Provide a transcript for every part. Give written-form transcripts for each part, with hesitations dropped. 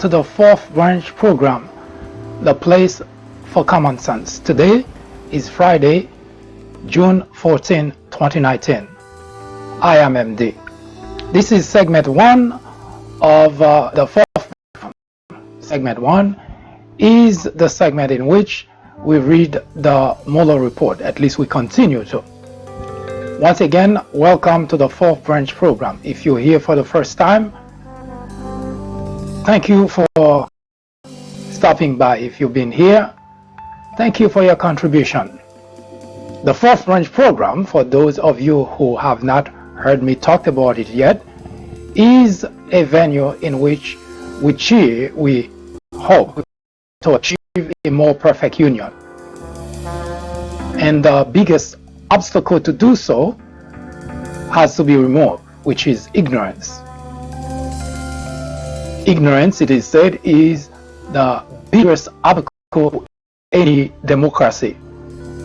to the fourth branch program, the place for common sense. Today is Friday, June 14, 2019. I am MD. This is segment one of the fourth. Segment one is the segment in which we read the Mueller report. At least we continue to. Once again, welcome to the fourth branch program. If you're here for the first time, thank you for stopping by. If you've been here, thank you for your contribution. The fourth branch program, for those of you who have not heard me talk about it yet, is a venue in which we hope to achieve a more perfect union. And the biggest obstacle to do so has to be removed, which is ignorance. Ignorance, it is said, is the biggest obstacle to any democracy.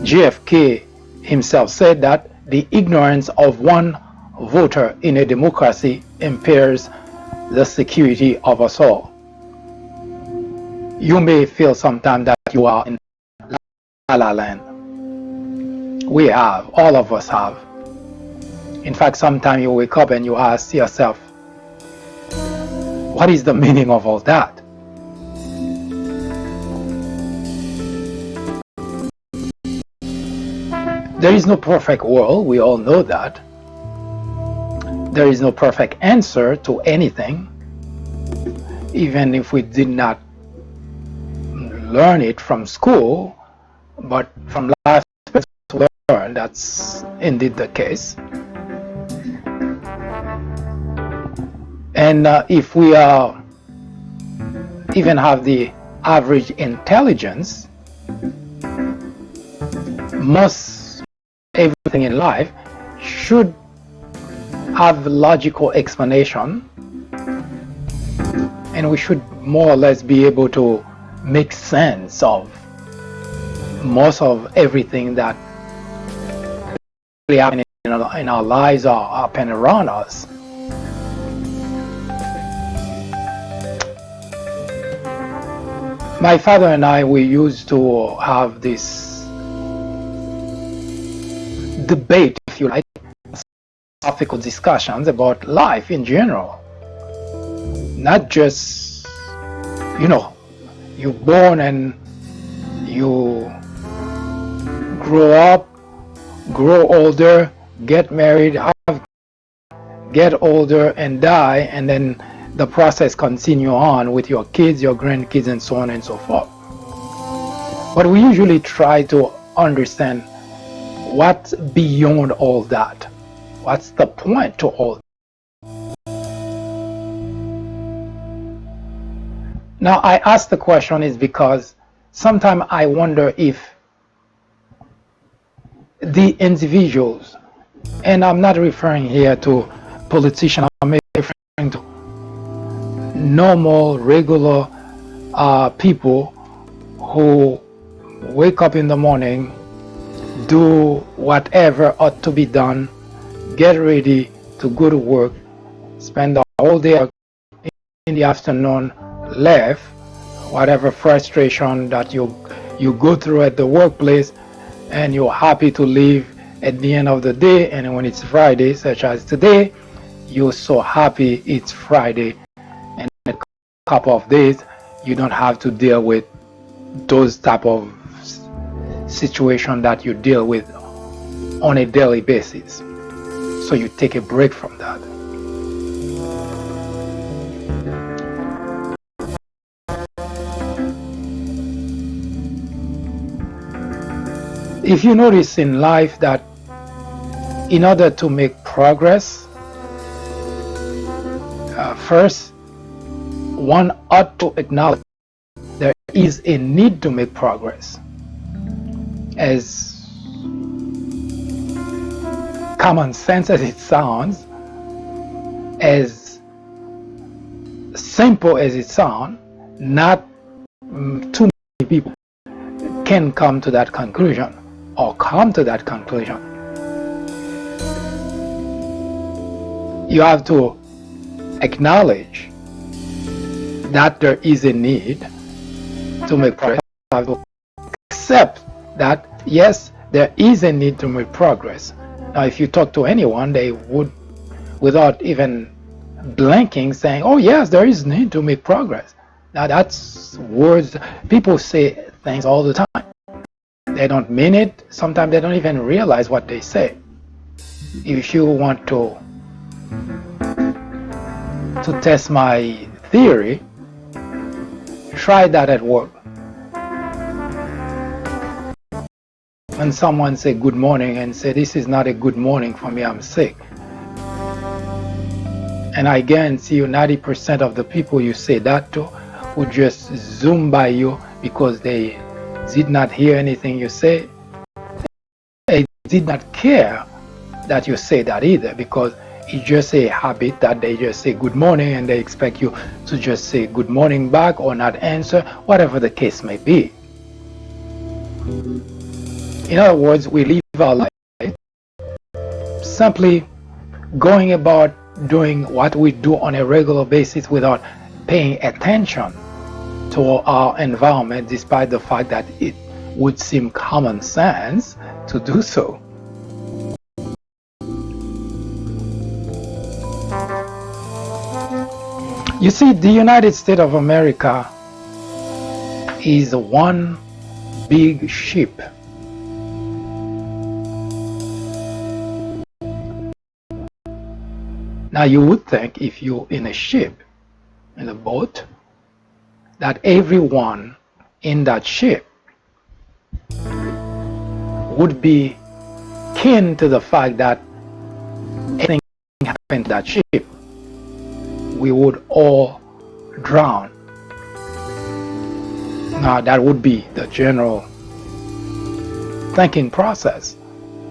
JFK himself said that the ignorance of one voter in a democracy impairs the security of us all. You may feel sometimes that you are in La La Land. We have, all of us have. In fact, sometimes you wake up and you ask yourself, what is the meaning of all that? There is no perfect world, we all know that. There is no perfect answer to anything, even if we did not learn it from school, but from life to learn, that's indeed the case. And if we even have the average intelligence, most everything in life should have logical explanation, and we should more or less be able to make sense of most of everything that really happens in our lives or happen around us. My father and I, we used to have this debate, if you like, philosophical discussions about life in general. Not just, you're born and you grow up, grow older, get married, get older and die, and then the process continue on with your kids, your grandkids, and so on and so forth. But we usually try to understand what's beyond all that. What's the point to all that? Now, I ask the question is because sometimes I wonder if the individuals, and I'm not referring here to politicians, I'm referring to normal, regular people who wake up in the morning, do whatever ought to be done, get ready to go to work, spend the whole day in the afternoon, left, whatever frustration that you go through at the workplace, and you're happy to leave at the end of the day. And when it's Friday, such as today, you're so happy it's Friday, and in a couple of days you don't have to deal with those type of situation that you deal with on a daily basis. So you take a break from that. If you notice in life that in order to make progress, first, one ought to acknowledge there is a need to make progress. As common sense as it sounds, as simple as it sounds, not too many people can come to that conclusion or come to that conclusion. You have to acknowledge that there is a need to make progress. I have to accept that, yes, there is a need to make progress. Now, if you talk to anyone, they would, without even blinking, saying, oh, yes, there is need to make progress. Now, that's words. People say things all the time. They don't mean it. Sometimes they don't even realize what they say. If you want to test my theory, try that at work. When someone say good morning and say, this is not a good morning for me, I'm sick. And I guarantee you 90% of the people you say that to would just zoom by you because they did not hear anything you say. They did not care that you say that either, because it's just a habit that they just say good morning and they expect you to just say good morning back or not answer, whatever the case may be. In other words, we live our life simply going about doing what we do on a regular basis without paying attention to our environment, despite the fact that it would seem common sense to do so. You see, the United States of America is one big ship. Now, you would think if you're in a ship, in a boat, that everyone in that ship would be keen to the fact that anything happened to that ship, we would all drown. Now, that would be the general thinking process.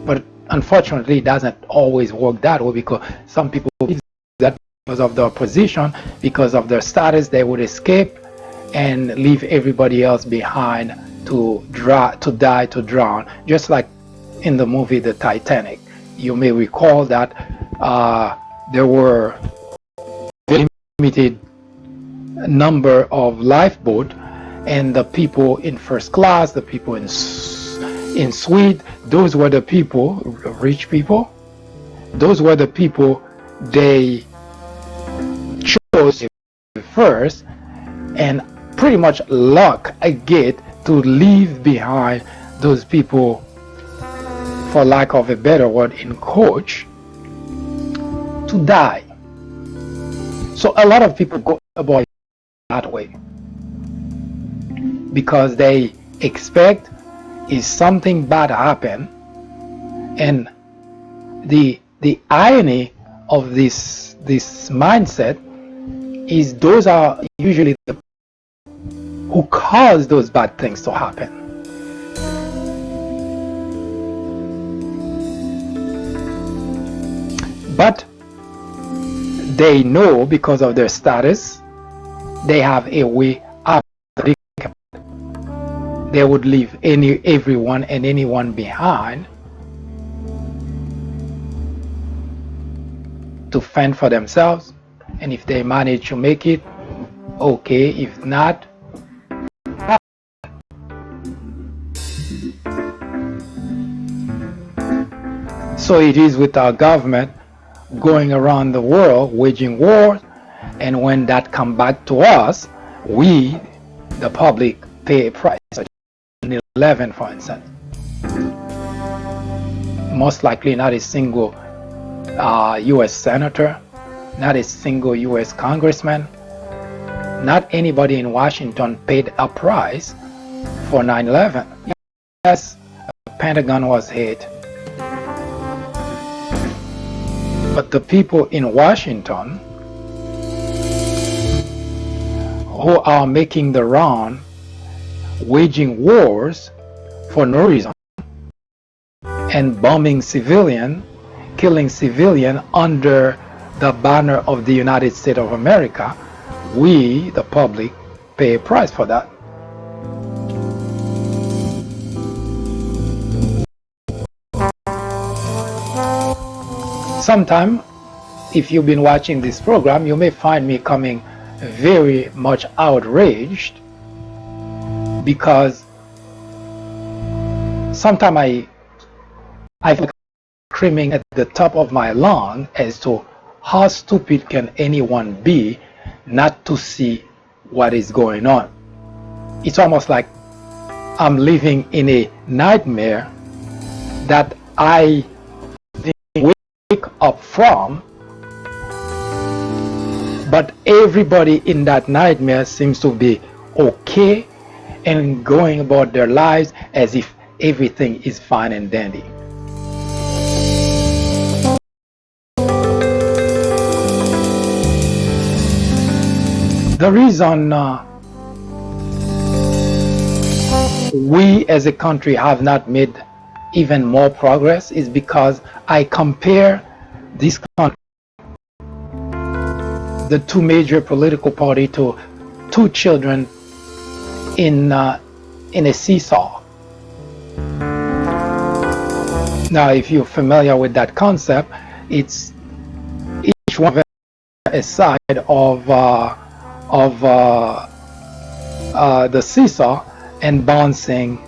But unfortunately, it doesn't always work that way, because some people believe that because of their position, because of their status, they would escape and leave everybody else behind to die, to drown. Just like in the movie The Titanic. You may recall that there were a limited number of lifeboats, and the people in first class, the people in suite, those were the people, rich people, those were the people they chose first, and pretty much luck a gate to leave behind those people, for lack of a better word, in coach, to die. So a lot of people go about that way because they expect is something bad happen, and the irony of this mindset is those are usually the who cause those bad things to happen. But they know, because of their status, they have a way out of it. They would leave everyone and anyone behind to fend for themselves, and if they manage to make it, okay. If not, so it is with our government going around the world waging wars, and when that come back to us, we, the public, pay a price. 11, for instance, most likely not a single U.S. senator, not a single U.S. congressman, not anybody in Washington paid a price for 9/11. Yes, the Pentagon was hit, but the people in Washington who are making the round, waging wars for no reason, and bombing civilian, killing civilian under the banner of the United States of America, we, the public, pay a price for that. Sometime, if you've been watching this program, you may find me coming very much outraged because sometimes I feel screaming at the top of my lung as to how stupid can anyone be not to see what is going on. It's almost like I'm living in a nightmare that I didn't wake up from, but everybody in that nightmare seems to be okay and going about their lives as if everything is fine and dandy. The reason we as a country have not made even more progress is because I compare this country, the two major political parties, to two children in a seesaw. Now, if you're familiar with that concept, it's each one a side of the seesaw and bouncing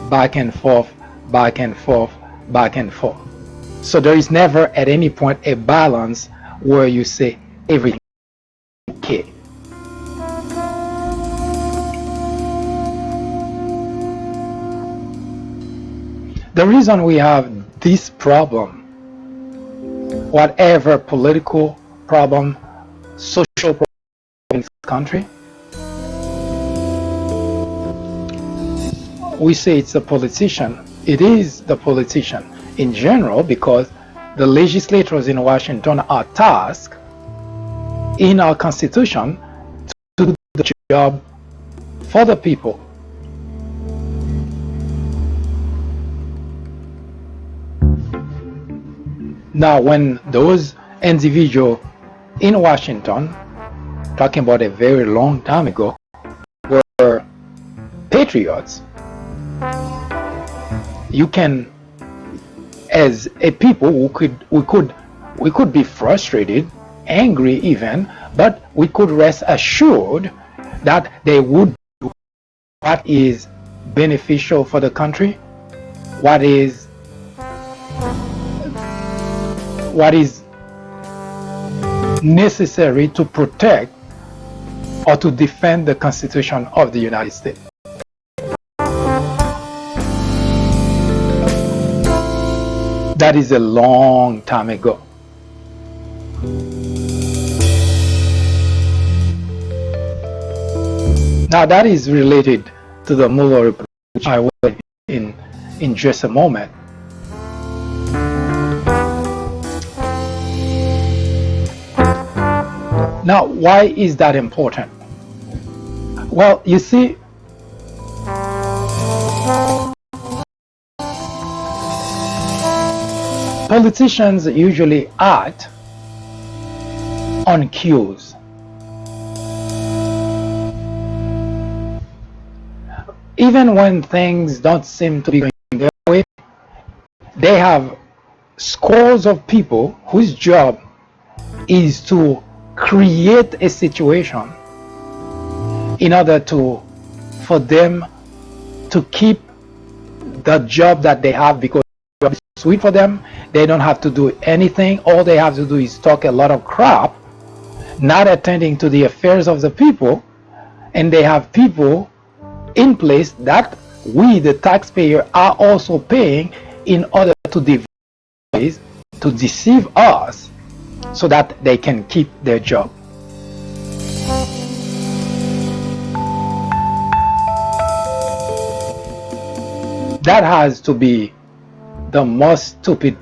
back and forth, back and forth, back and forth. So there is never at any point a balance where you say everything is okay. The reason we have this problem, whatever political problem, social problem in this country, we say it's a politician. It is the politician in general because the legislators in Washington are tasked in our Constitution to do the job for the people. Now, when those individuals in Washington, talking about a very long time ago, were patriots, you can, as a people, we could be frustrated, angry even, but we could rest assured that they would do what is beneficial for the country, what is necessary to protect or to defend the Constitution of the United States. That is a long time ago. Now that is related to the Mueller report, which I will in just a moment. Now, why is that important? Well, you see, politicians usually act on cues. Even when things don't seem to be going their way, they have scores of people whose job is to create a situation in order for them to keep the job that they have, because it's sweet for them. They don't have to do anything. All they have to do is talk a lot of crap, not attending to the affairs of the people, and they have people in place that we, the taxpayer, are also paying in order to deceive us so that they can keep their job. That has to be the most stupid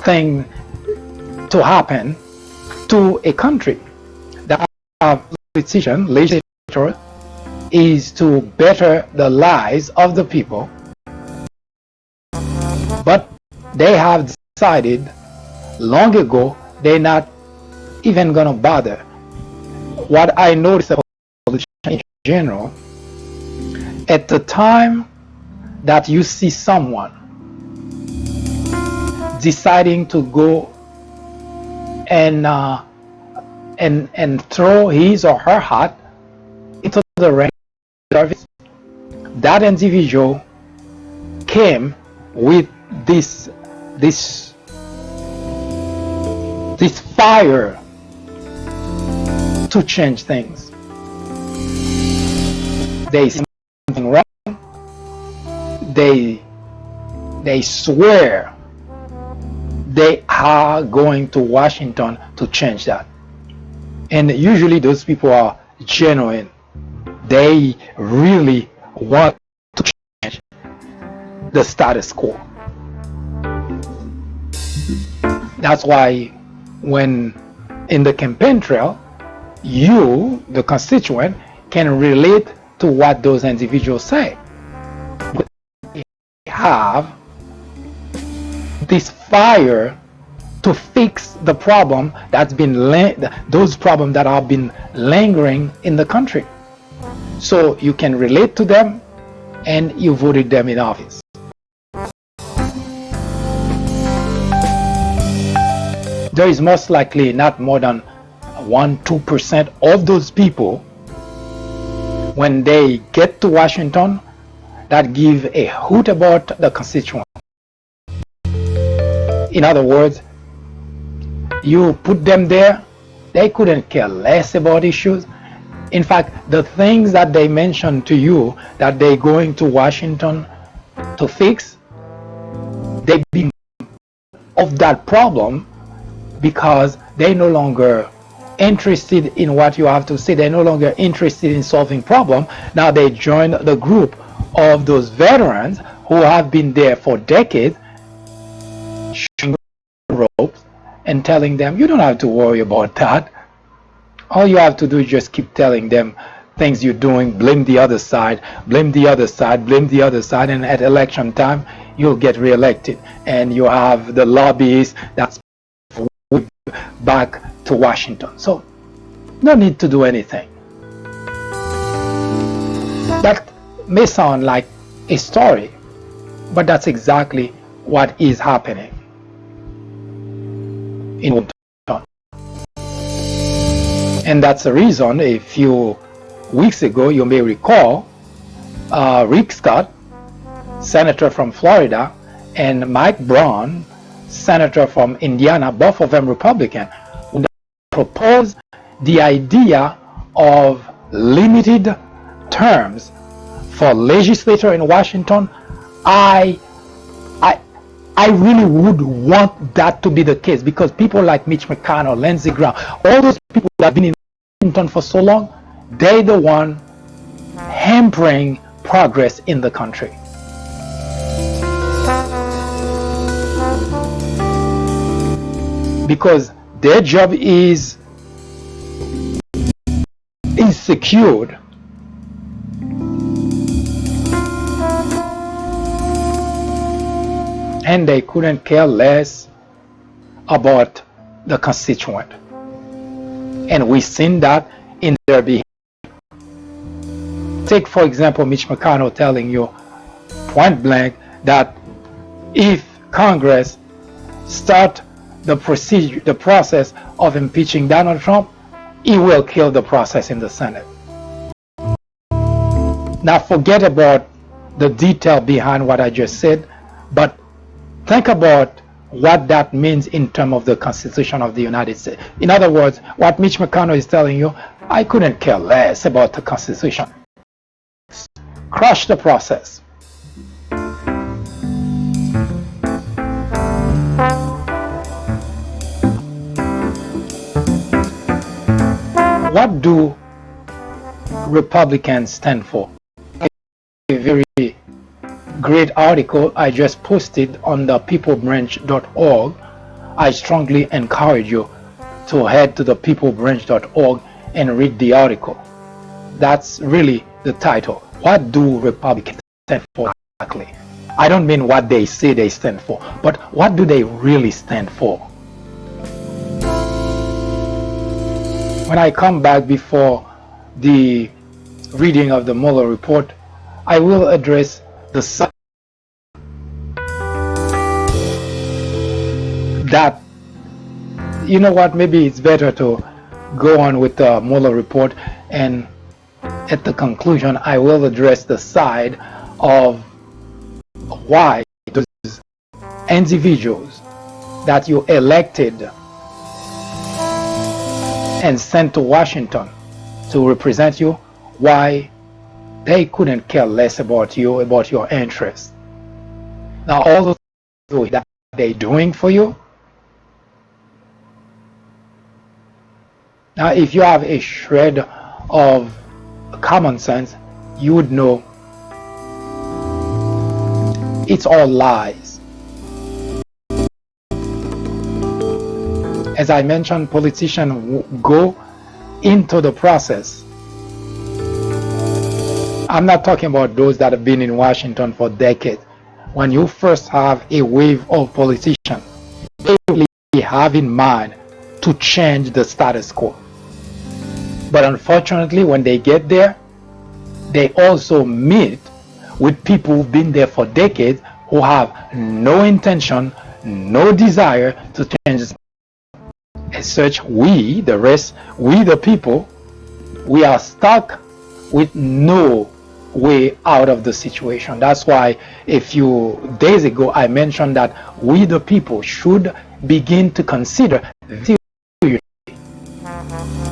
thing to happen to a country. That legislature is to better the lives of the people, but they have decided long ago they're not even gonna bother. What I noticed about politicians in general, at the time that you see someone deciding to go and and throw his or her hat into the rank service, that individual came with this this fire to change things. They see something wrong, they swear they are going to Washington to change that. And usually those people are genuine. They really want to change the status quo. That's why when in the campaign trail, you, the constituent, can relate to what those individuals say. They have this fire to fix the problem that's been those problems that have been lingering in the country. So you can relate to them, and you voted them in office. There is most likely not more than 1-2% of those people, when they get to Washington, that give a hoot about the constituent. In other words, you put them there, they couldn't care less about issues. In fact, the things that they mention to you that they're going to Washington to fix, they be of that problem because they're no longer interested in what you have to say. They're no longer interested in solving problem. Now they join the group of those veterans who have been there for decades, showing ropes and telling them, you don't have to worry about that. All you have to do is just keep telling them things you're doing, blame the other side, blame the other side, blame the other side, and at election time, you'll get reelected. And you have the lobbyists that's back to Washington. So, no need to do anything. That may sound like a story, but that's exactly what is happening in Washington. And that's the reason a few weeks ago, you may recall, Rick Scott, senator from Florida, and Mike Brown, senator from Indiana, both of them Republican, proposed the idea of limited terms for legislature in Washington. I really would want that to be the case, because people like Mitch McConnell, Lindsey Graham, all those people that have been in Washington for so long, they're the one hampering progress in the country. Because their job is secured. And they couldn't care less about the constituent. And we've seen that in their behavior. Take, for example, Mitch McConnell telling you point blank that if Congress start the process of impeaching Donald Trump, he will kill the process in the Senate. Now forget about the detail behind what I just said, but think about what that means in terms of the Constitution of the United States. In other words, what Mitch McConnell is telling you, I couldn't care less about the Constitution. Crush the process. What do Republicans stand for? A very great article I just posted on the peoplebranch.org. I strongly encourage you to head to the peoplebranch.org and read the article. That's really the title. What do Republicans stand for exactly? I don't mean what they say they stand for, but what do they really stand for? When I come back before the reading of the Mueller report, I will address the subject that, you know what, maybe it's better to go on with the Mueller report, and at the conclusion, I will address the side of why those individuals that you elected and sent to Washington to represent you, why they couldn't care less about you, about your interests. Now, all those that they're doing for you, now if you have a shred of common sense, you would know it's all lies. As I mentioned, politicians go into the process. I'm not talking about those that have been in Washington for decades. When you first have a wave of politicians, they really have in mind to change the status quo. But unfortunately, when they get there, they also meet with people who've been there for decades who have no intention, no desire to change the status quo. As such, we, the rest, we the people, we are stuck with no way out of the situation. That's why a few days ago I mentioned that we the people should begin to consider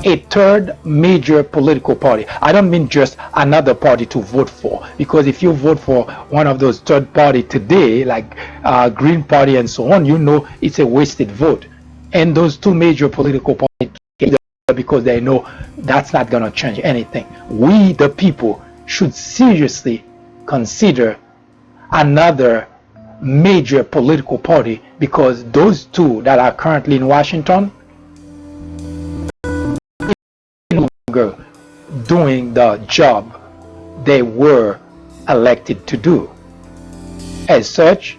a third major political party. I don't mean just another party to vote for, because if you vote for one of those third party today, like Green Party and so on, you know it's a wasted vote. And those two major political parties, because they know that's not going to change anything. We the people should seriously consider another major political party, because those two that are currently in Washington are no longer doing the job they were elected to do. As such,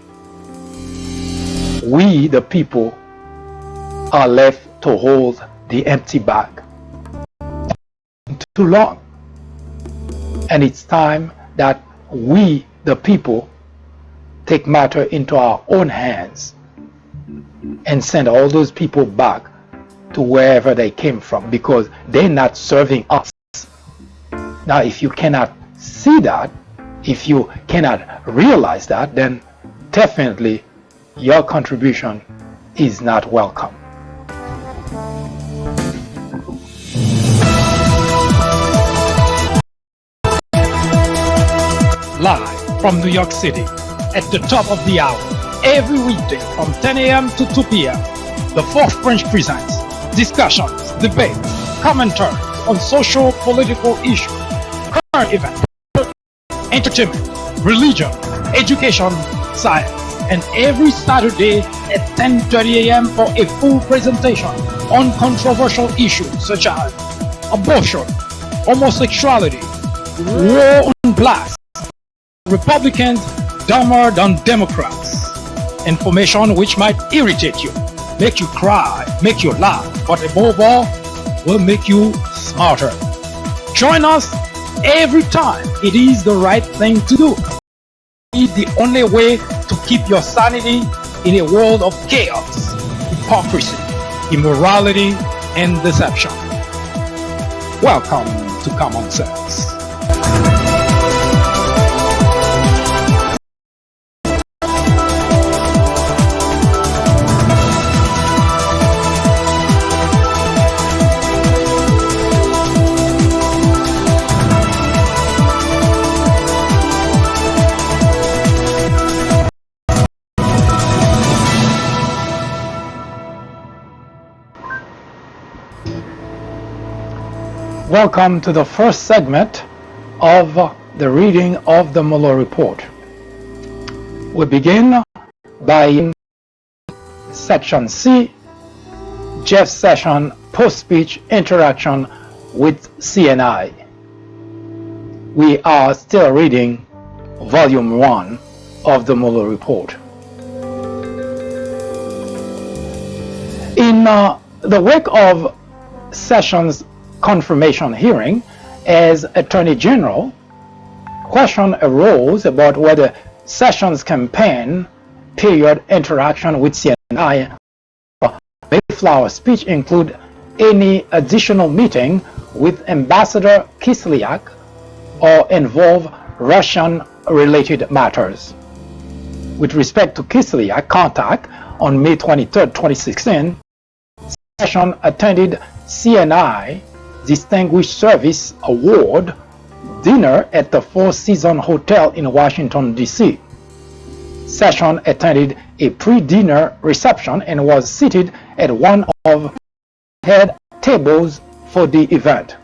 we the people are left to hold the empty bag too long. And it's time that we, the people, take matter into our own hands and send all those people back to wherever they came from, because they're not serving us. Now, if you cannot see that, if you cannot realize that, then definitely your contribution is not welcome. Live from New York City at the top of the hour, every weekday from 10 a.m. to 2 p.m. The Fourth Branch presents discussions, debates, commentaries on social, political issues, current events, entertainment, religion, education, science, and every Saturday at 10:30 a.m. for a full presentation on controversial issues such as abortion, homosexuality, war on blacks, Republicans dumber than Democrats. Information which might irritate you, make you cry, make you laugh, but above all, will make you smarter. Join us every time. It is the right thing to do. It's the only way to keep your sanity in a world of chaos, hypocrisy, immorality, and deception. Welcome to Common Sense. Welcome to the first segment of the reading of the Mueller report. We begin by section C, Jeff Sessions post-speech interaction with CNI. We are still reading volume 1 of the Mueller report. In the wake of Sessions' confirmation hearing as Attorney General, question arose about whether Sessions' campaign period interaction with CNI Mayflower speech include any additional meeting with Ambassador Kislyak or involve Russian-related matters. With respect to Kislyak contact, on May 23, 2016, Sessions attended CNI Distinguished Service Award dinner at the Four Seasons Hotel in Washington, D.C. Sessions attended a pre-dinner reception and was seated at one of the head tables for the event.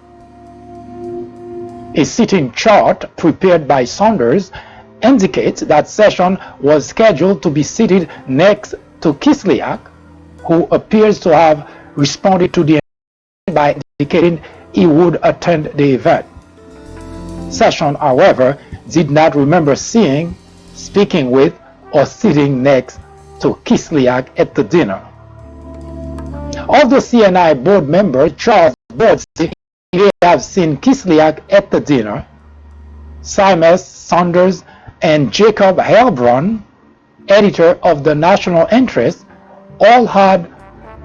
A seating chart prepared by Saunders indicates that Sessions was scheduled to be seated next to Kislyak, who appears to have responded to the invitation by indicating he would attend the event. Sessions, however, did not remember seeing, speaking with, or sitting next to Kislyak at the dinner. Although CNI board member Charles Bord said he may have seen Kislyak at the dinner, Simas, Saunders, and Jacob Heilbronn, editor of the National Interest, all had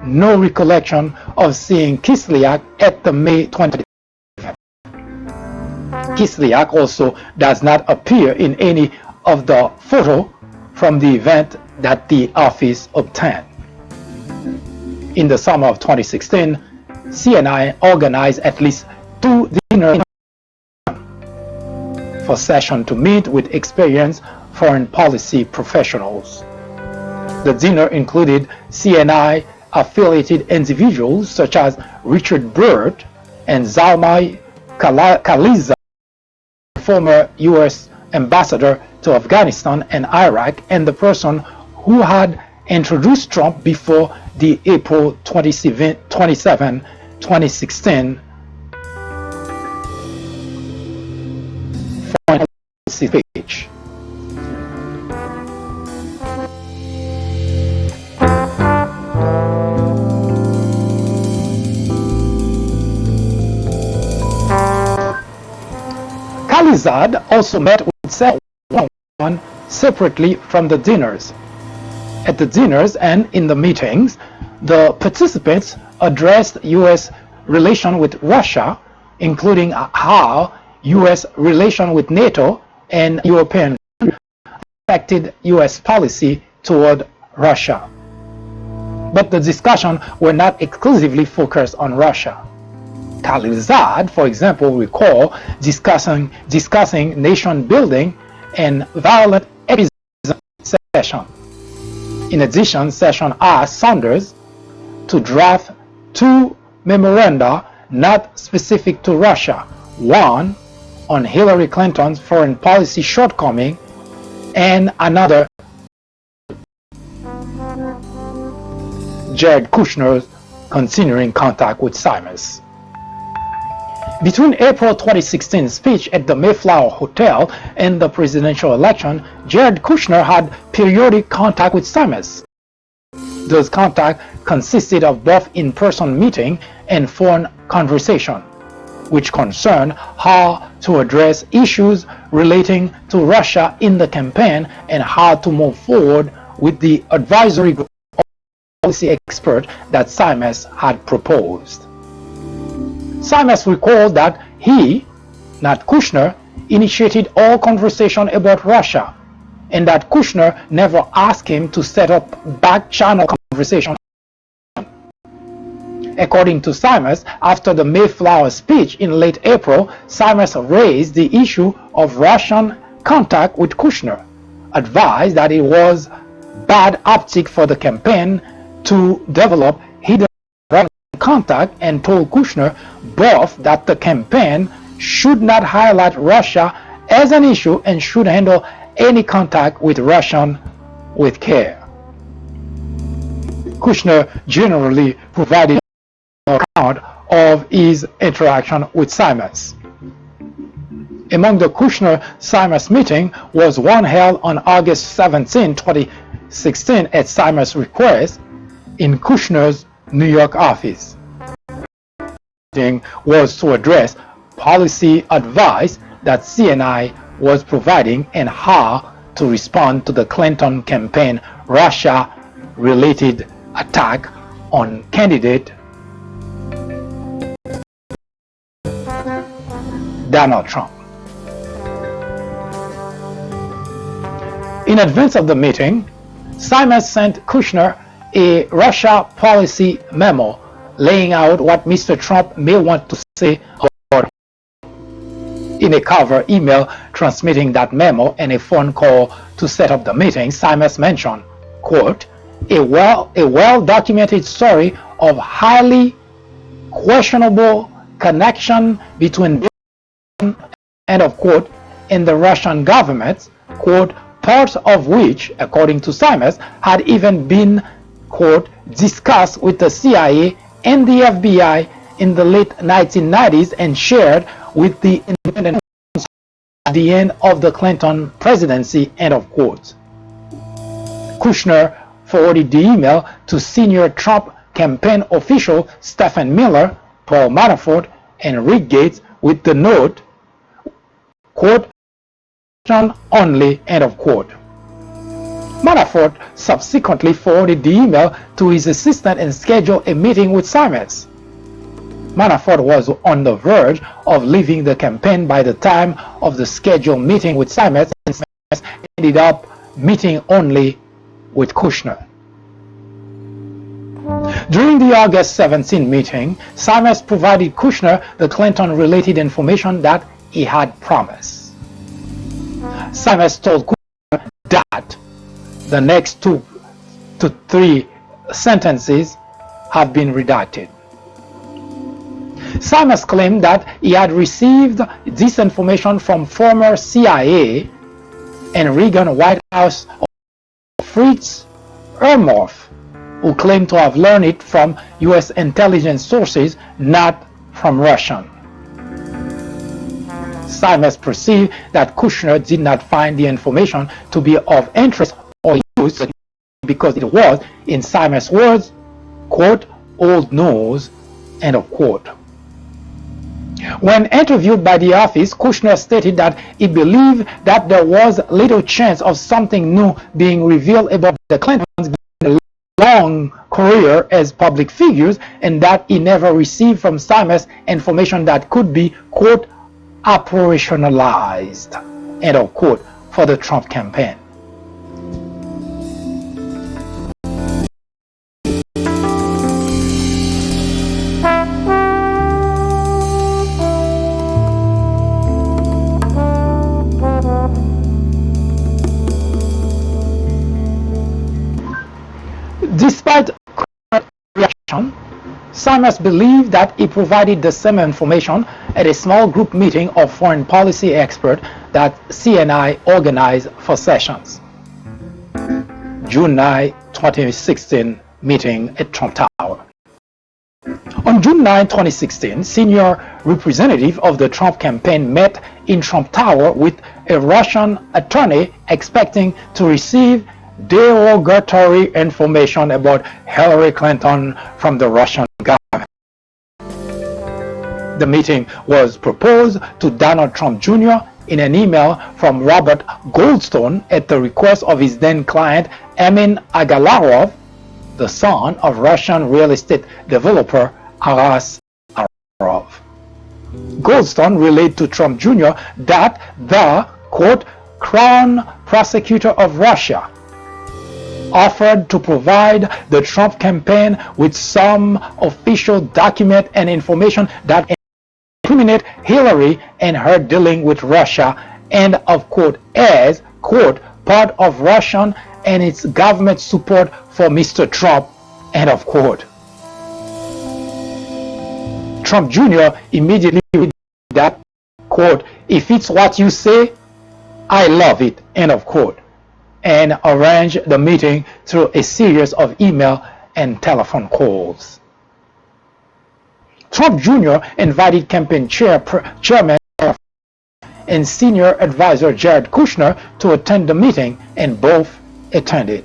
no recollection of seeing Kislyak at the May 20th event. Kislyak also does not appear in any of the photos from the event that the office obtained. In the summer of 2016, CNI organized at least 2 dinners for Sessions to meet with experienced foreign policy professionals. The dinner included CNI affiliated individuals such as Richard Burt and Zalmay Khalilzad, former U.S. ambassador to Afghanistan and Iraq, and the person who had introduced Trump before the April 27, 2016 foreign policy speech. Khalilzad also met with Sessions one-on-one separately from the dinners. At the dinners and in the meetings, the participants addressed U.S. relations with Russia, including how U.S. relations with NATO and European countries affected U.S. policy toward Russia. But the discussions were not exclusively focused on Russia. Khalilzad, for example, recalled discussing nation building and violent episodes in Sessions. In addition, Sessions asked Saunders to draft 2 memoranda not specific to Russia, one on Hillary Clinton's foreign policy shortcoming and another Jared Kushner's continuing contact with Simas. Between April 2016 speech at the Mayflower Hotel and the presidential election, Jared Kushner had periodic contact with Simas. Those contacts consisted of both in-person meeting and phone conversation, which concerned how to address issues relating to Russia in the campaign and how to move forward with the advisory group of policy experts that Simas had proposed. Simas recalled that he, not Kushner, initiated all conversation about Russia, and that Kushner never asked him to set up back-channel conversation. According to Simas, after the Mayflower speech in late April, Simas raised the issue of Russian contact with Kushner, advised that it was bad optic for the campaign to develop hidden contact, and told Kushner both that the campaign should not highlight Russia as an issue and should handle any contact with Russia with care. Kushner generally provided an account of his interaction with Simas. Among the Kushner-Simas meeting was one held on August 17, 2016 at Simas' request in Kushner's New York office. The meeting was to address policy advice that CNI was providing and how to respond to the Clinton campaign Russia-related attack on candidate Donald Trump. In advance of the meeting, Simons sent Kushner a Russia policy memo laying out what Mr. Trump may want to say about him. In a cover email transmitting that memo and a phone call to set up the meeting, Simons mentioned, quote, a well-documented story of highly questionable connection between end of quote in the Russian government, quote, parts of which, according to Simons, had even been, quote, discussed with the CIA and the FBI in the late 1990s and shared with the independent at the end of the Clinton presidency, end of quote. Kushner forwarded the email to senior Trump campaign official Stephen Mueller, Paul Manafort, and Rick Gates with the note, quote, only, end of quote. Manafort subsequently forwarded the email to his assistant and scheduled a meeting with Simons. Manafort was on the verge of leaving the campaign by the time of the scheduled meeting with Simons, and Simons ended up meeting only with Kushner. During the August 17 meeting, Simons provided Kushner the Clinton-related information that he had promised. Simons told Kushner that the next 2 to 3 sentences have been redacted. Simons claimed that he had received this information from former CIA and Reagan White House Fritz Ermoff, who claimed to have learned it from U.S. intelligence sources, not from Russian. Simons perceived that Kushner did not find the information to be of interest or use because it was, in Simons' words, quote, old news, end of quote. When interviewed by the office, Kushner stated that he believed that there was little chance of something new being revealed about the Clintons given a long career as public figures, and that he never received from Simons information that could be, quote, operationalized, end of quote, for the Trump campaign. Despite reaction, Simons believed that he provided the same information at a small group meeting of foreign policy experts that CNI organized for Sessions. June 9, 2016 meeting at Trump Tower. On June 9, 2016, senior representative of the Trump campaign met in Trump Tower with a Russian attorney expecting to receive derogatory information about Hillary Clinton from the Russian government. The meeting was proposed to Donald Trump Jr. in an email from Robert Goldstone at the request of his then client Emin Agalarov, the son of Russian real estate developer Aras Agarov. Goldstone relayed to Trump Jr. that the, quote, Crown Prosecutor of Russia offered to provide the Trump campaign with some official document and information that incriminate Hillary and her dealing with Russia, and of quote, as, quote, part of Russian and its government support for Mr. Trump, end of quote. Trump Jr. immediately read that, quote, if it's what you say, I love it, end of quote, and arranged the meeting through a series of email and telephone calls. Trump Jr. invited campaign chairman and senior advisor Jared Kushner to attend the meeting, and both attended.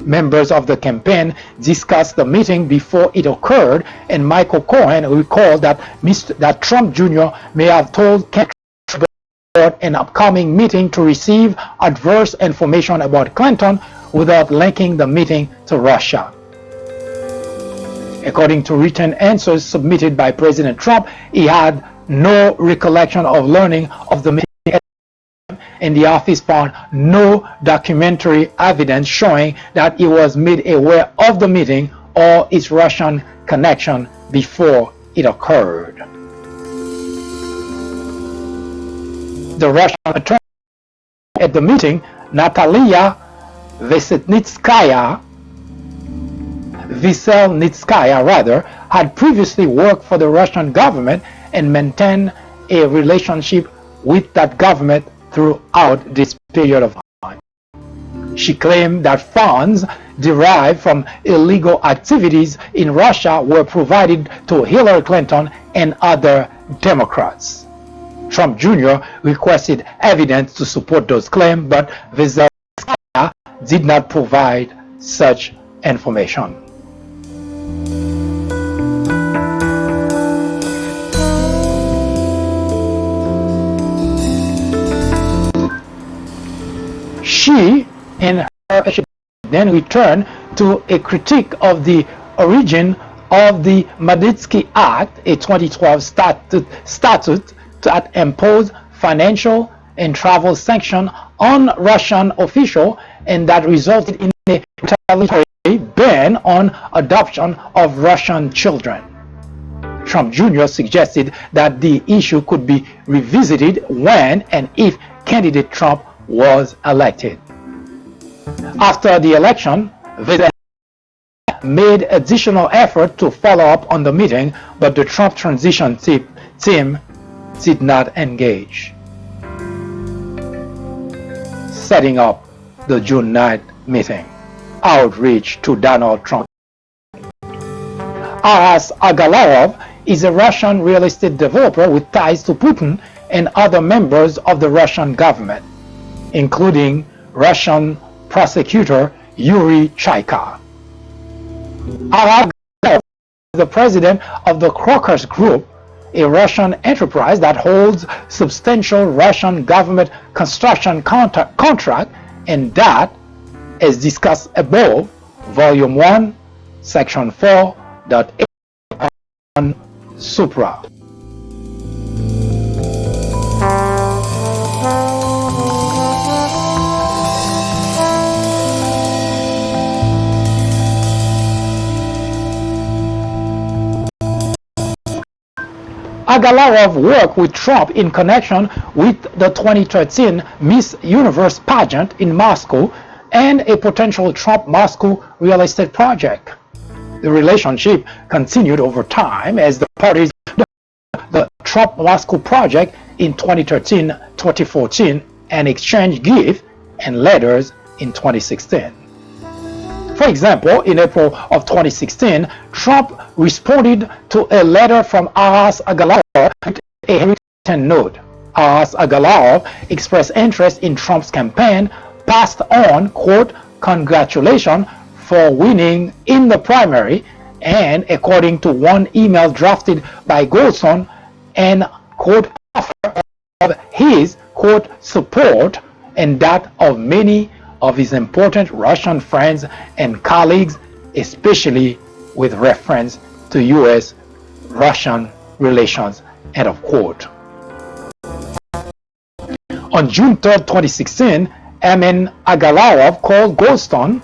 Members of the campaign discussed the meeting before it occurred, and Michael Cohen recalled that Trump Jr. may have told an upcoming meeting to receive adverse information about Clinton without linking the meeting to Russia. According to written answers submitted by President Trump, he had no recollection of learning of the meeting, and the office found no documentary evidence showing that he was made aware of the meeting or its Russian connection before it occurred. The Russian attorney at the meeting, Natalia Veselnitskaya, had previously worked for the Russian government and maintained a relationship with that government throughout this period of time. She claimed that funds derived from illegal activities in Russia were provided to Hillary Clinton and other Democrats. Trump Jr. requested evidence to support those claims, but Veselnitskaya did not provide such information. She and her then returned to a critique of the origin of the Magnitsky Act, a 2012 statute that imposed financial and travel sanctions on Russian officials and that resulted in a retaliatory ban on adoption of Russian children. Trump Jr. suggested that the issue could be revisited when and if candidate Trump was elected. After the election, Veselnitskaya made additional effort to follow up on the meeting, but the Trump transition team did not engage. Setting up the June 9th meeting. Outreach to Donald Trump. Aras Agalarov is a Russian real estate developer with ties to Putin and other members of the Russian government, including Russian prosecutor Yuri Chaika. Aras Agalarov is the president of the Crocus Group, a Russian enterprise that holds substantial Russian government construction contract, and that, as discussed above, Volume 1, Section 4.8 on Supra. Agalarov worked with Trump in connection with the 2013 Miss Universe pageant in Moscow and a potential Trump-Moscow real estate project. The relationship continued over time as the parties the Trump-Moscow project in 2013-2014 and exchanged gifts and letters in 2016. For example, in April of 2016, Trump responded to a letter from Aras Agalarov with a handwritten note. Aras Agalarov expressed interest in Trump's campaign, passed on, quote, "congratulations for winning in the primary," and according to one email drafted by Goldstone, and, quote, offer of his, quote, support and that of many of his important Russian friends and colleagues, especially with reference to U.S.-Russian relations, end of quote. On June 3, 2016, Amin Agalarov called Goldstone,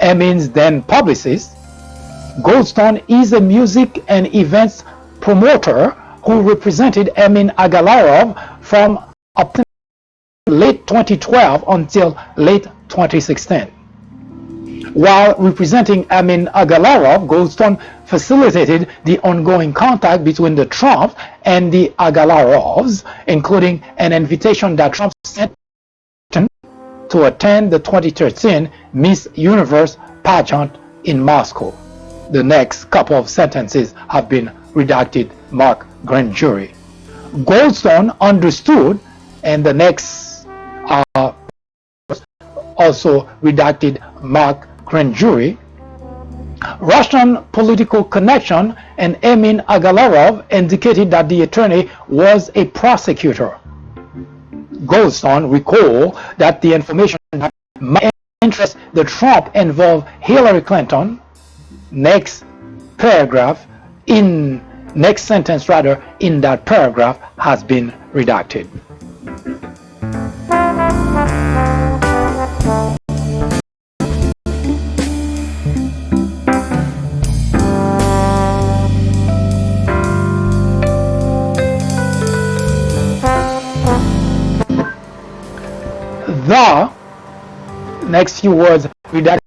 Amin's then publicist. Goldstone is a music and events promoter who represented Amin Agalarov from late 2012 until late 2016. While representing Amin Agalarov, Goldstone facilitated the ongoing contact between the Trumps and the Agalarovs, including an invitation that Trump sent to attend the 2013 Miss Universe pageant in Moscow. The next couple of sentences have been redacted, mark grand jury. Goldstone understood, and the next also redacted, mark grand jury, Russian political connection, and Amin Agalarov indicated that the attorney was a prosecutor. Goldstone recalled that the information that might interest the Trump involved Hillary Clinton. Next paragraph, in next sentence rather in that paragraph has been redacted. The next few words redacted,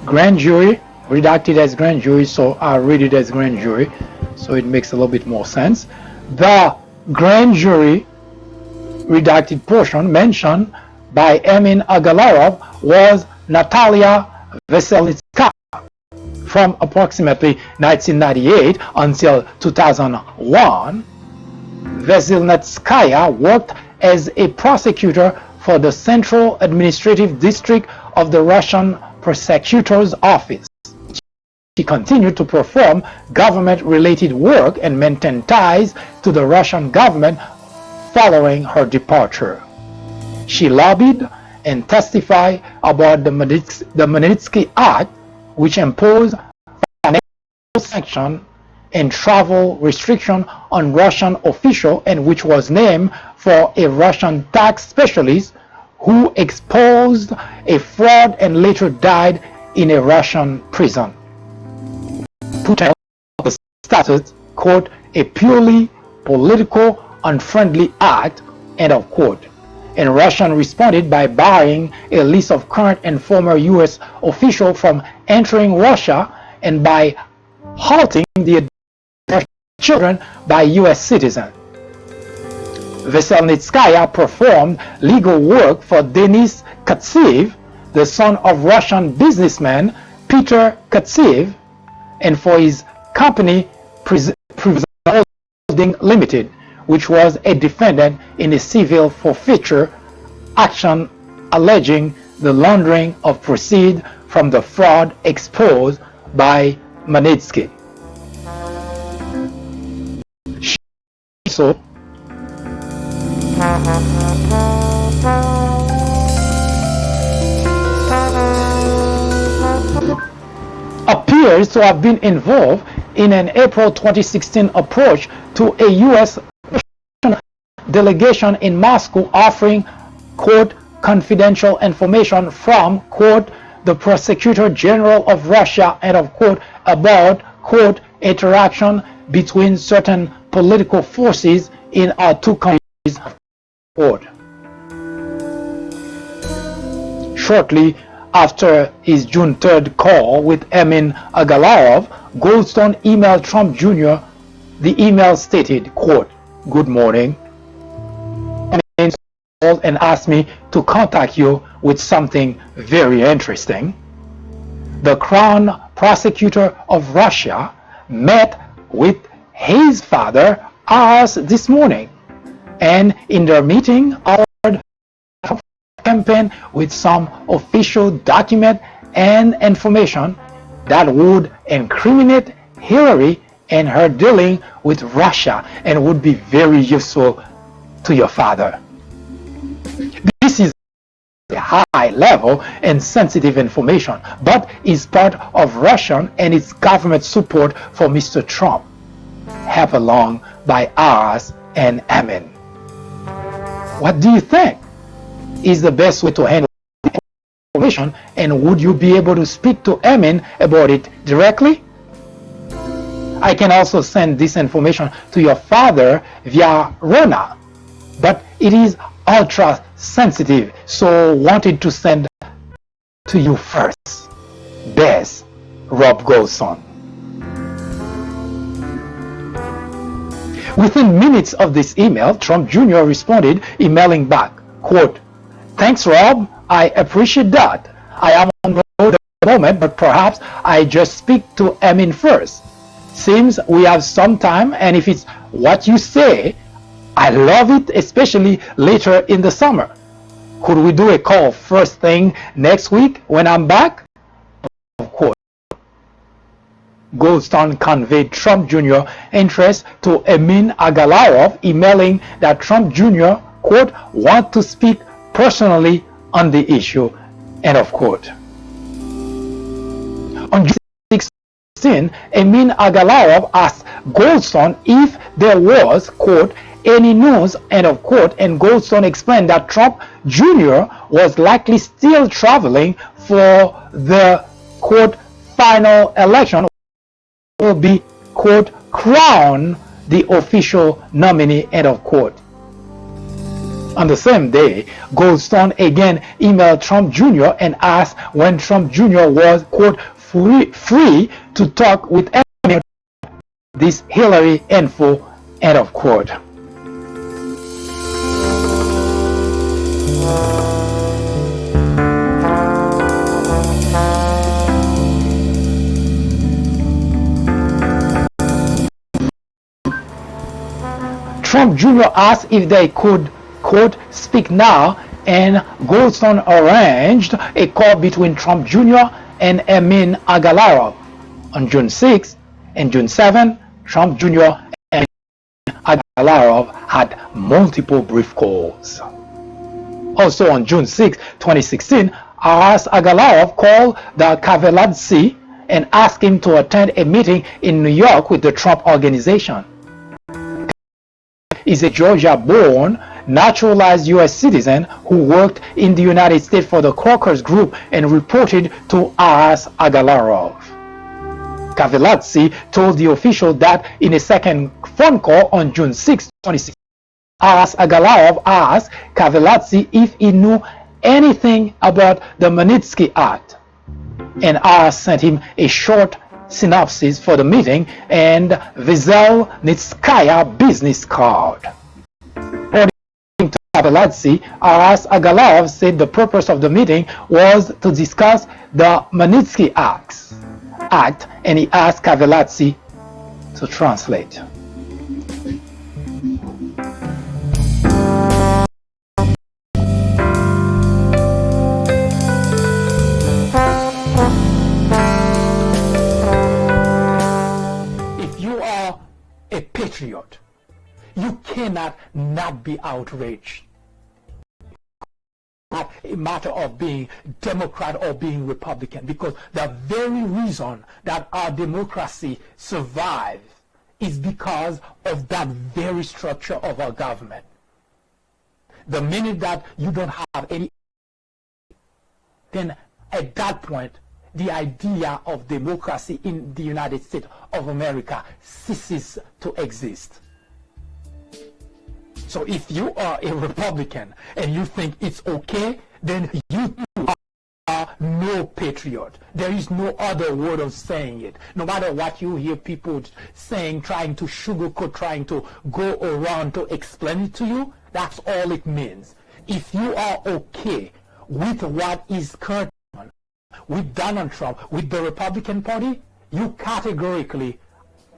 grand jury, redacted as grand jury, so I'll read it as grand jury so it makes a little bit more sense. The grand jury redacted portion mentioned by Emin Agalarov was Natalia Veselnitskaya from approximately 1998 until 2001. Veselnitskaya worked as a prosecutor for the Central Administrative District of the Russian Prosecutor's Office. She continued to perform government-related work and maintain ties to the Russian government following her departure. She lobbied and testified about the Magnitsky Act, which imposed financial sanctions and travel restriction on Russian officials, and which was named for a Russian tax specialist who exposed a fraud and later died in a Russian prison. Putin stated, quote, a purely political, unfriendly act, end of quote. And Russia responded by barring a list of current and former U.S. officials from entering Russia and by halting the children by U.S. citizens. Veselnitskaya performed legal work for Denis Katsev, the son of Russian businessman Peter Katsev, and for his company Holding Limited, which was a defendant in a civil forfeiture action alleging the laundering of proceeds from the fraud exposed by Magnitsky. So appears to have been involved in an April 2016 approach to a U.S. delegation in Moscow offering, quote, confidential information from, quote, the Prosecutor General of Russia, end of quote, about, quote, interaction between certain political forces in our two countries, quote. Shortly after his June 3rd call with Emin Agalarov, Goldstone emailed Trump Jr. The email stated, quote, good morning. Emin called and asked me to contact you with something very interesting. The Crown Prosecutor of Russia met with his father hours this morning, and in their meeting offered campaign with some official document and information that would incriminate Hillary and her dealing with Russia and would be very useful to your father. This is high level and sensitive information, but is part of Russian and its government support for Mr. Trump, helped along by ours and Emin. What do you think is the best way to handle information, and would you be able to speak to Emin about it directly? I can also send this information to your father via Rona, but it is ultra sensitive, so wanted to send to you first. Best, Rob Goldstone. Within minutes of this email, Trump Jr. responded, emailing back, quote, thanks, Rob, I appreciate that. I am on the road at the moment, but perhaps I just speak to Emin first. Seems we have some time, and if it's what you say, I love it, especially later in the summer. Could we do a call first thing next week when I'm back? Of course. Goldstone conveyed Trump Jr. interest to Emin Agalarov, emailing that Trump Jr., quote, want to speak personally on the issue, end of quote. On June 16, Emin Agalarov asked Goldstone if there was, quote, any news, end of quote, and Goldstone explained that Trump Jr. was likely still traveling for the, quote, final election will be, quote, crowned the official nominee, end of quote. On the same day, Goldstone again emailed Trump Jr. and asked when Trump Jr. was, quote, free to talk with anyone about this Hillary info, end of quote. Trump Jr. asked if they could, quote, speak now, and Goldstone arranged a call between Trump Jr. and Emin Agalarov. On June 6 and June 7, Trump Jr. and Agalarov had multiple brief calls. Also on June 6, 2016, Aras Agalarov called the Kaveladze and asked him to attend a meeting in New York with the Trump Organization. Is a Georgia-born, naturalized U.S. citizen who worked in the United States for the Crocus Group and reported to Aras Agalarov. Kaveladze told the official that in a second phone call on June 6, 2016, Aras Agalarov asked Kaveladze if he knew anything about the Magnitsky Act, and Aras sent him a short synopsis for the meeting and Veselnitskaya business card. According to Kaveladze, Aras Agalarov said the purpose of the meeting was to discuss the Magnitsky Act, and he asked Kaveladze to translate. A patriot, you cannot not be outraged. Not a matter of being Democrat or being Republican, because the very reason that our democracy survives is because of that very structure of our government. The minute that you don't have any, then at that point the idea of democracy in the United States of America ceases to exist. So if you are a Republican and you think it's okay, then you are no patriot. There is no other word of saying it. No matter what you hear people saying, trying to sugarcoat, trying to go around to explain it to you, that's all it means. If you are okay with what is current with Donald Trump, with the Republican Party, you categorically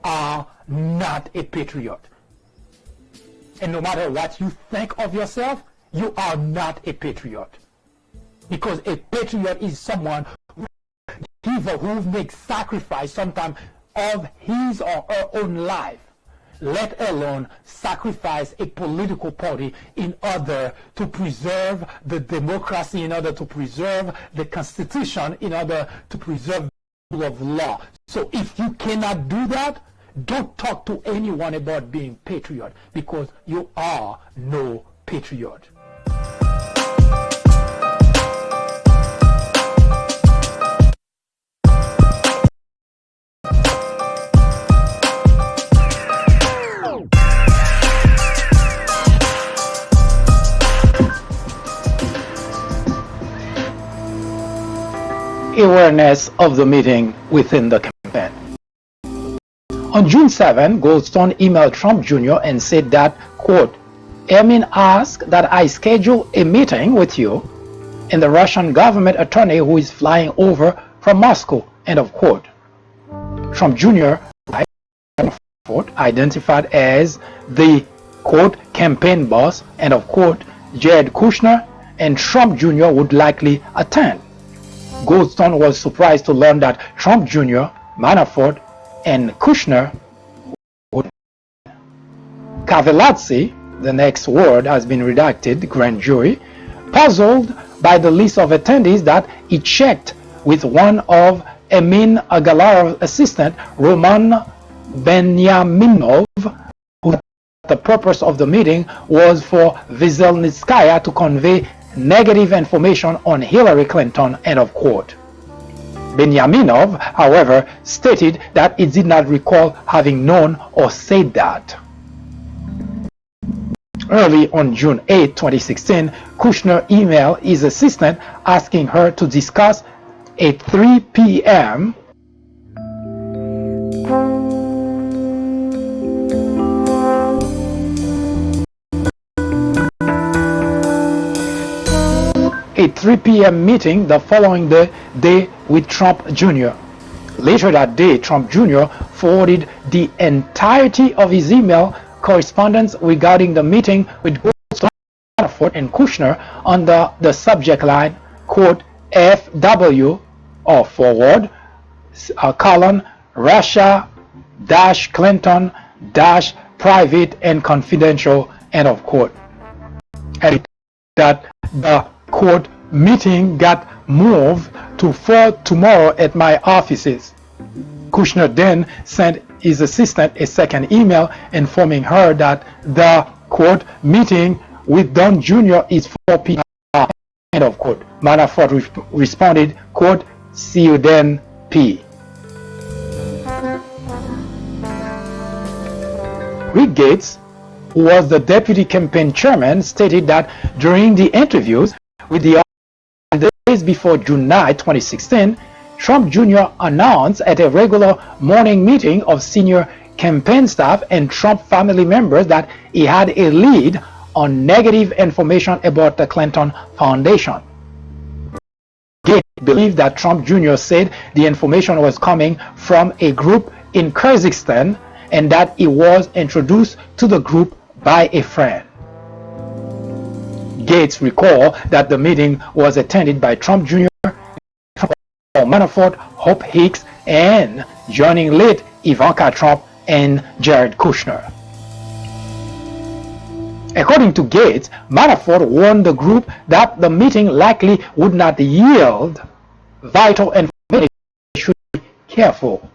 are not a patriot. And no matter what you think of yourself, you are not a patriot. Because a patriot is someone who makes sacrifice sometimes of his or her own life, let alone sacrifice a political party in order to preserve the democracy, in order to preserve the Constitution, in order to preserve the rule of law. So if you cannot do that, don't talk to anyone about being patriot, because you are no patriot. Awareness of the meeting within the campaign. On June 7, Goldstone emailed Trump Jr. and said that, quote, Emin asked that I schedule a meeting with you and the Russian government attorney who is flying over from Moscow, end of quote. Trump Jr. identified as the, quote, campaign boss, end of quote, Jared Kushner, and Trump Jr. would likely attend. Goldstone was surprised to learn that Trump Jr., Manafort, and Kushner would. Kaveladze, the next word has been redacted, grand jury, puzzled by the list of attendees that he checked with one of Emin Agalarov's assistant, Roman Benyaminov, who said the purpose of the meeting was for Veselnitskaya to convey negative information on Hillary Clinton, end of quote. Benyaminov, however, stated that it did not recall having known or said that. Early on June 8, 2016, Kushner emailed his assistant asking her to discuss a 3 p.m. meeting the following day with Trump Jr. Later that day, Trump Jr. forwarded the entirety of his email correspondence regarding the meeting with Manafort and Kushner under the subject line, quote, FW, or forward, colon, Russia, Clinton, private and confidential, end of quote. And that the, quote, meeting got moved to 4 tomorrow at my offices. Kushner then sent his assistant a second email informing her that the, quote, meeting with Don Jr. is 4 p.m. end of quote. Manafort responded, quote, see you then, P. Rick Gates, who was the deputy campaign chairman, stated that during the interviews with the days before June 9, 2016, Trump Jr. announced at a regular morning meeting of senior campaign staff and Trump family members that he had a lead on negative information about the Clinton Foundation. Gates believed that Trump Jr. said the information was coming from a group in Kyrgyzstan and that he was introduced to the group by a friend. Gates recalled that the meeting was attended by Trump Jr., Manafort, Hope Hicks, and joining late Ivanka Trump and Jared Kushner. According to Gates, Manafort warned the group that the meeting likely would not yield vital information. Should be careful.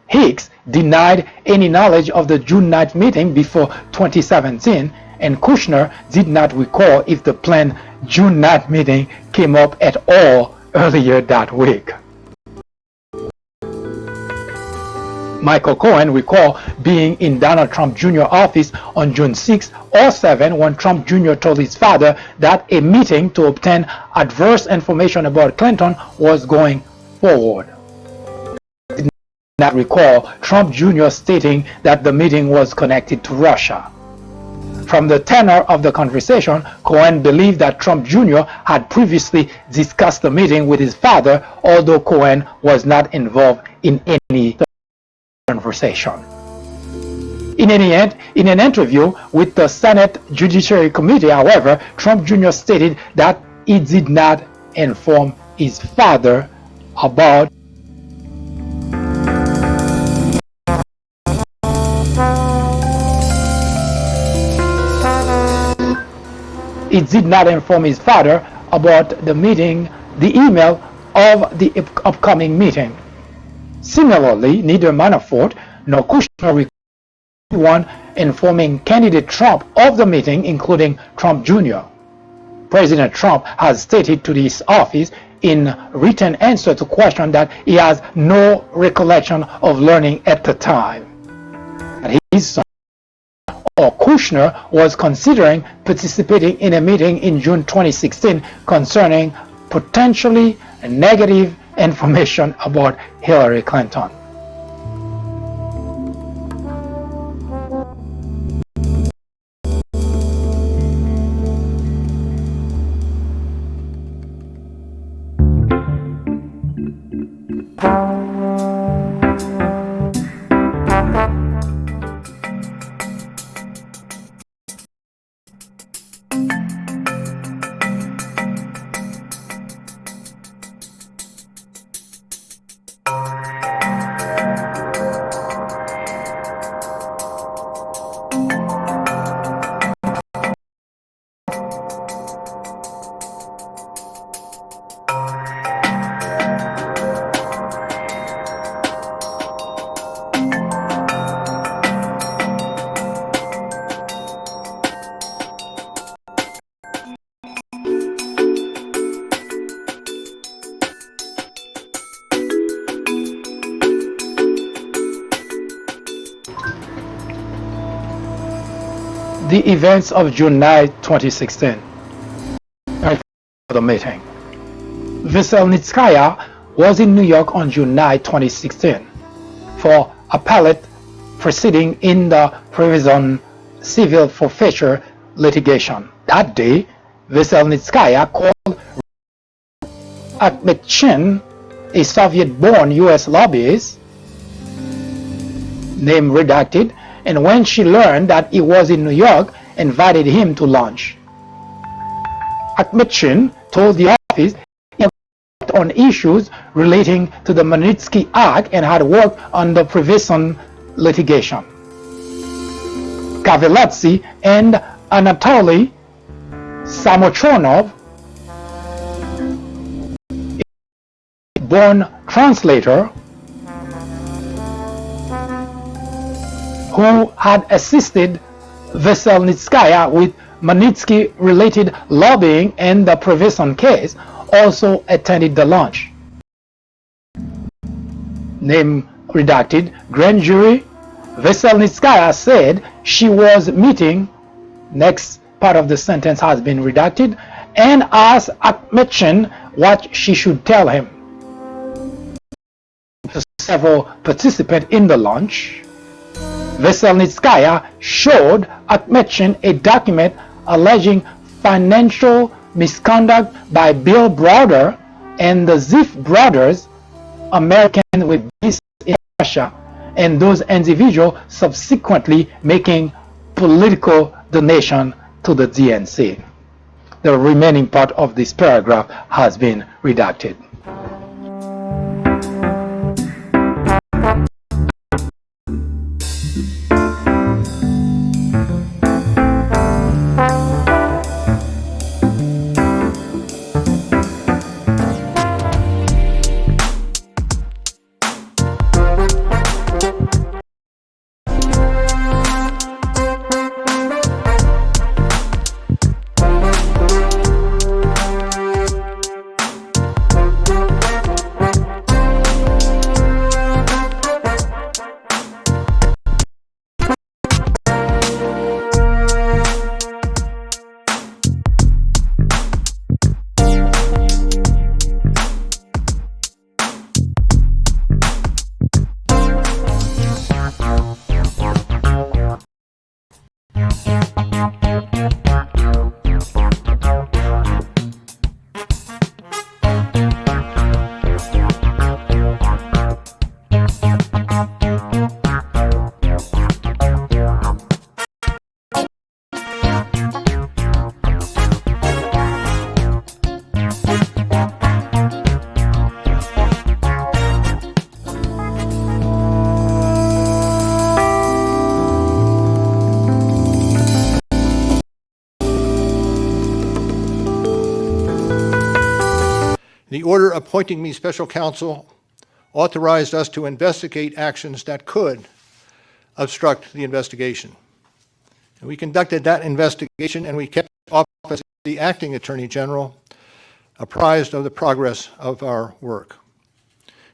Hicks denied any knowledge of the June 9th meeting before 2017, and Kushner did not recall if the planned June 9th meeting came up at all earlier that week. Michael Cohen recalled being in Donald Trump Jr. office on June 6 or 7 when Trump Jr. told his father that a meeting to obtain adverse information about Clinton was going forward. He did not recall Trump Jr. stating that the meeting was connected to Russia. From the tenor of the conversation, Cohen believed that Trump Jr. had previously discussed the meeting with his father, although Cohen was not involved in any conversation. In an interview with the Senate Judiciary Committee, however, Trump Jr. stated that he did not inform his father about the meeting, the email of the upcoming meeting. Similarly, neither Manafort nor Kushner recalled anyone informing candidate Trump of the meeting, including Trump Jr. President Trump has stated to this office in written answer to question that he has no recollection of learning at the time that his son or Kushner was considering participating in a meeting in June 2016 concerning potentially negative information about Hillary Clinton. the events of July 2016. For the meeting. Veselnitskaya was in New York on July 2016 for appellate proceeding in the Prison civil forfeiture litigation. That day, Veselnitskaya called Amidst, a Soviet-born U.S. lobbyist, name redacted, and when she learned that he was in New York, invited him to lunch. Amidst told the office he had worked on issues relating to the Magnitsky Act and had worked on the Prison litigation. Kaveladze and Anatoly Samochronov, a born translator who had assisted Veselnitskaya with Magnitsky-related lobbying and the Prison case, also attended the lunch. Name redacted. Grand jury. Veselnitskaya said she was meeting, next part of the sentence has been redacted, and asked Amidst what she should tell him. Several participants in the lunch. Veselnitskaya showed Amidst a document alleging financial misconduct by Bill Browder and the Ziff brothers, Americans with base in Russia, and those individuals subsequently making political donation to the DNC. The remaining part of this paragraph has been redacted. The order appointing me special counsel authorized us to investigate actions that could obstruct the investigation. And we conducted that investigation, and we kept the office of the acting attorney general apprised of the progress of our work.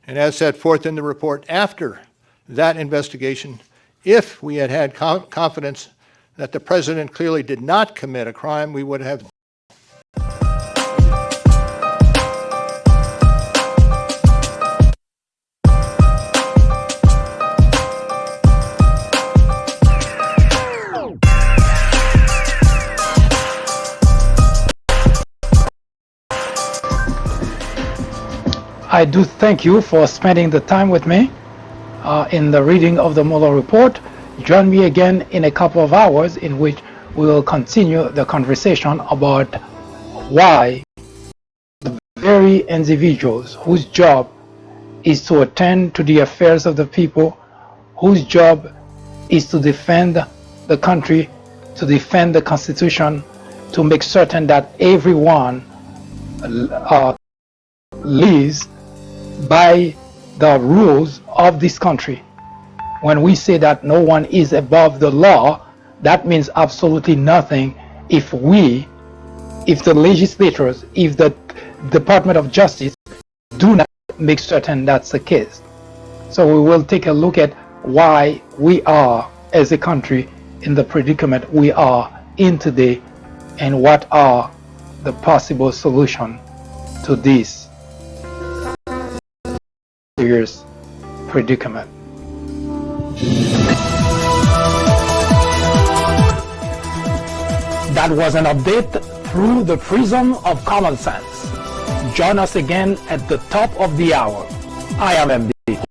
And as set forth in the report, after that investigation, if we had had confidence that the president clearly did not commit a crime, we would have I do thank you for spending the time with me in the reading of the Mueller report. Join me again in a couple of hours in which we will continue the conversation about why the very individuals whose job is to attend to the affairs of the people, whose job is to defend the country, to defend the Constitution, to make certain that everyone lives by the rules of this country. When we say that no one is above the law, that means absolutely nothing if the legislators, if the Department of Justice do not make certain that's the case. So we will take a look at why we are, as a country, in the predicament we are in today and what are the possible solutions to this serious predicament. That was an update through the prism of common sense. Join us again at the top of the hour. I am MD,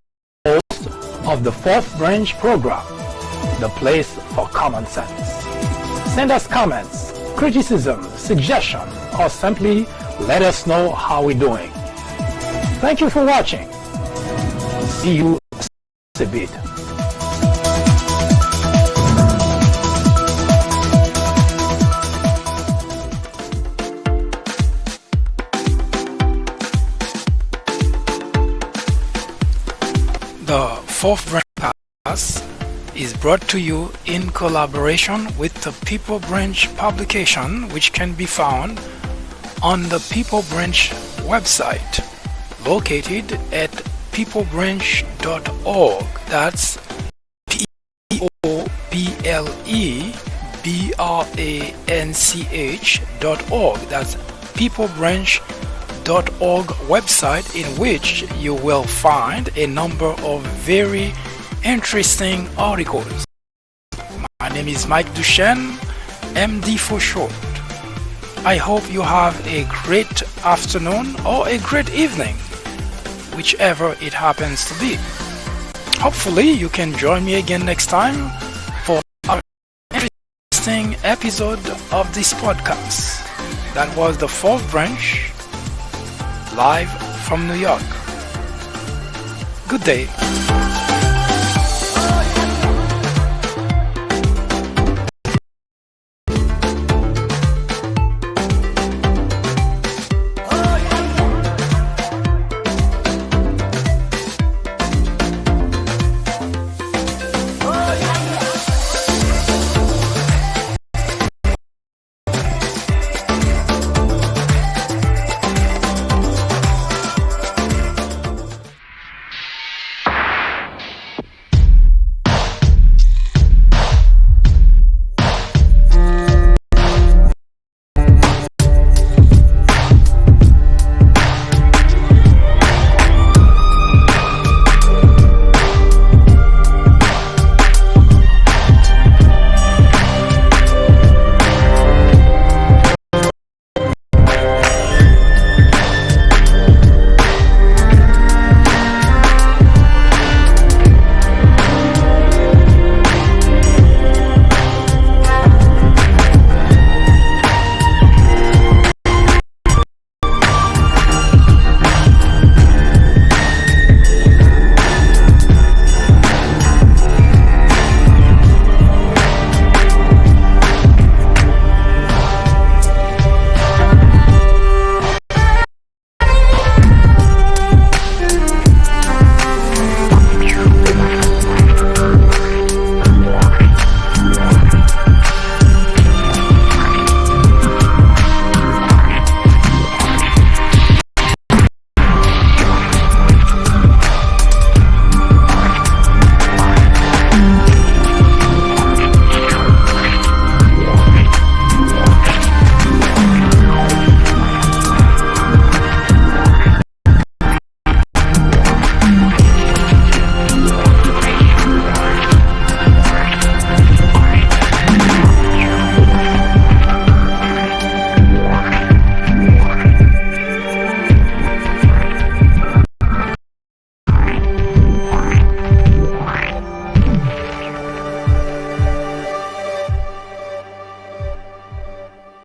host of the Fourth Branch program, the place for common sense. Send us comments, criticism, suggestion, or simply let us know how we're doing. Thank you for watching. See you a bit. The Fourth Branch Podcast is brought to you in collaboration with the People Branch publication, which can be found on the People Branch website, located at peoplebranch.org. That's peoplebranch.org. That's peoplebranch.org website, in which you will find a number of very interesting articles. My name is Mike Duchesne, MD for short. I hope you have a great afternoon or a great evening, whichever it happens to be. Hopefully you can join me again next time for an interesting episode of this podcast. That was the Fourth Branch, live from New York. Good day.